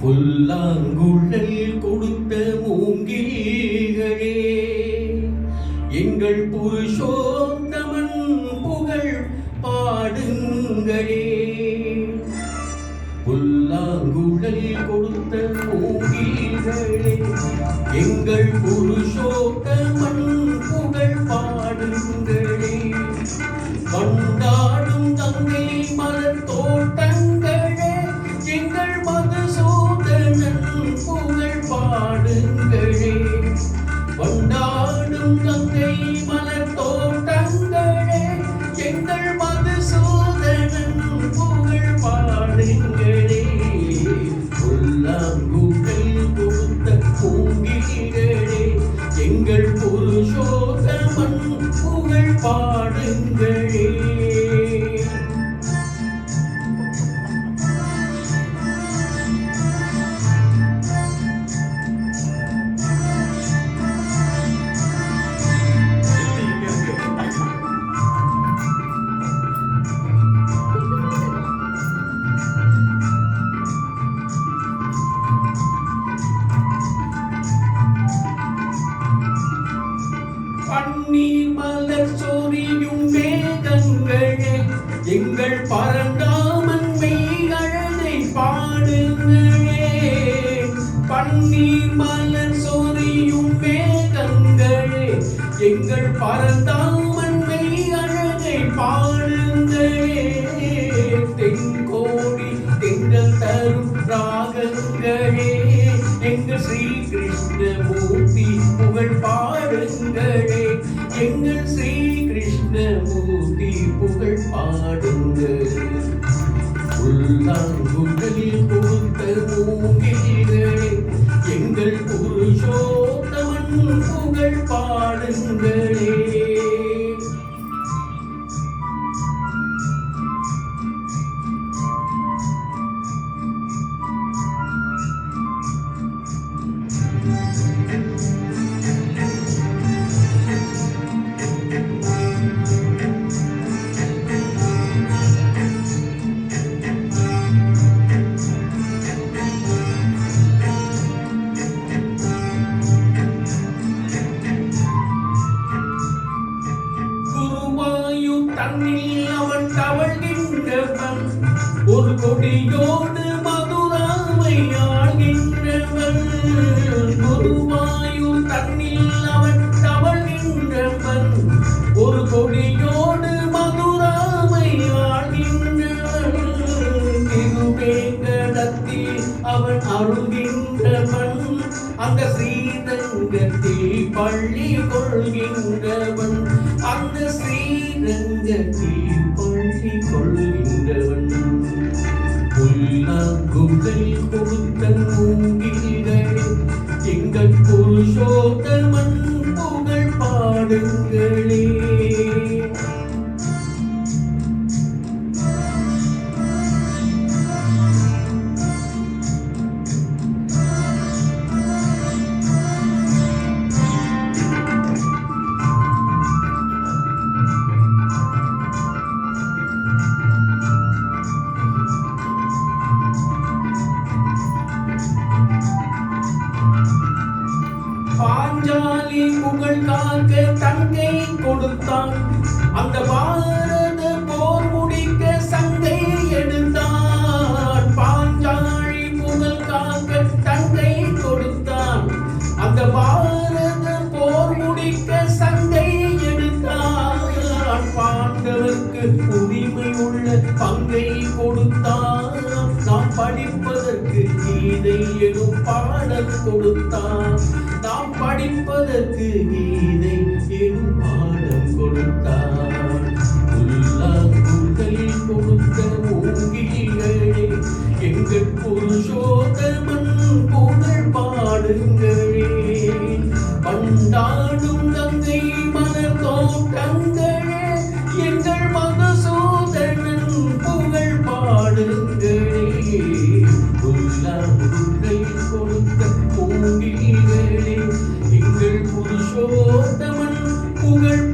புல்லாங்குழல் கொடுத்த மூங்கில்களே, எங்கள் புருஷோத்தமன் புகழ் பாடுங்களே. புல்லாங்குழல் கொடுத்த மூங்கில்களே, எங்கள் புருஷோத்தமன் புகழ் பாடுங்களே. கொண்டாடும் தங்கை மலர் தோட்டங்களே, எங்கள் மதுசூதனன் புகழ் பாடுங்களே. கொண்டாடும் தங்கை மலர் தோட்டங்களே, எங்கள் மதுசூதனன் புகழ் பாடுங்களே. புல்லாங்குழல் கொடுத்த மூங்கில்களே, எங்கள் புருஷோத்தமன் புகழ் பாடுங்களே. பன்னீர் மலர் சொரியும் மேகங்களே, எங்கள் பரந்தாமன் மெய்கழலை பாடுங்களே. பன்னீர் மலர் சொரியும் மேகங்களே, எங்கள் பரந்தாமன் மெய்கழலை பாடுங்களே. தென்கோடி தென்றல் தரும் ராகங்களே, எங்கள் ஸ்ரீ கிருஷ்ணமூர்த்தி புகழ் பாடுங்களே. எங்கள் ஸ்ரீ கிருஷ்ணமூர்த்தி புகழ் பாடுங்களே. புல்லாங்குழலில் கொடுத்த மூங்கில்களே, எங்கள் புருஷோத்தமன் புகழ் பாடுங்களே. தன்னில் அவன் தவழ்கின்றவன், ஒரு கொடியோடு மதுராமை ஆழ்கின்றவன். குருவாயூர் தன்னில் அவன் தவழ்கின்றவன், ஒரு கொடியோடு மதுராமை ஆழ்கின்றவன். திருவேங்கடத்தில் அவன் அருள்கின்றவன், அந்த ஸ்ரீரங்கத்தில் பள்ளி கொள்கின்றவன். அந்த ஸ்ரீரங்கத்தில் பள்ளி கொள்கின்றவன். புல்லாங்குழல் கொடுத்த மூங்கில்களே, எங்கள் புருஷோத்தமன் புகழ் பாடுங்களே. பாஞ்சாலி புகழ் காக்க தங்கை கொடுத்தான், அந்த பாரத போர் முடிக்க சங்கை எடுத்தான். பாஞ்சாலி புகழ் காக்க தங்கை கொடுத்தான், அந்த பாரத போர் முடிக்க சங்கை எடுத்தான். பாண்டவர்க்கு உரிமை உள்ள பங்கை கொடுத்தான், நாம் படிப்பதற்கு கீதை எனும் பாடல் கொடுத்தான். நாம் படிப்பதற்கு கீதை எனும் பாடம் கொடுத்தான். புல்லாங்குழல் கொடுத்த மூங்கில்களே, எங்கள் புருஷோத்தமன் புகழ் பாடுங்களே. பண்டாடும் கங்கை மலர் தோட்டங்களே, எங்கள் மதுசூதனன் புகழ் பாடுங்களே. புல்லாங்குழல் கொடுத்த மூங்கில்களே, எங்கள் புருஷோத்தமன் புகழ்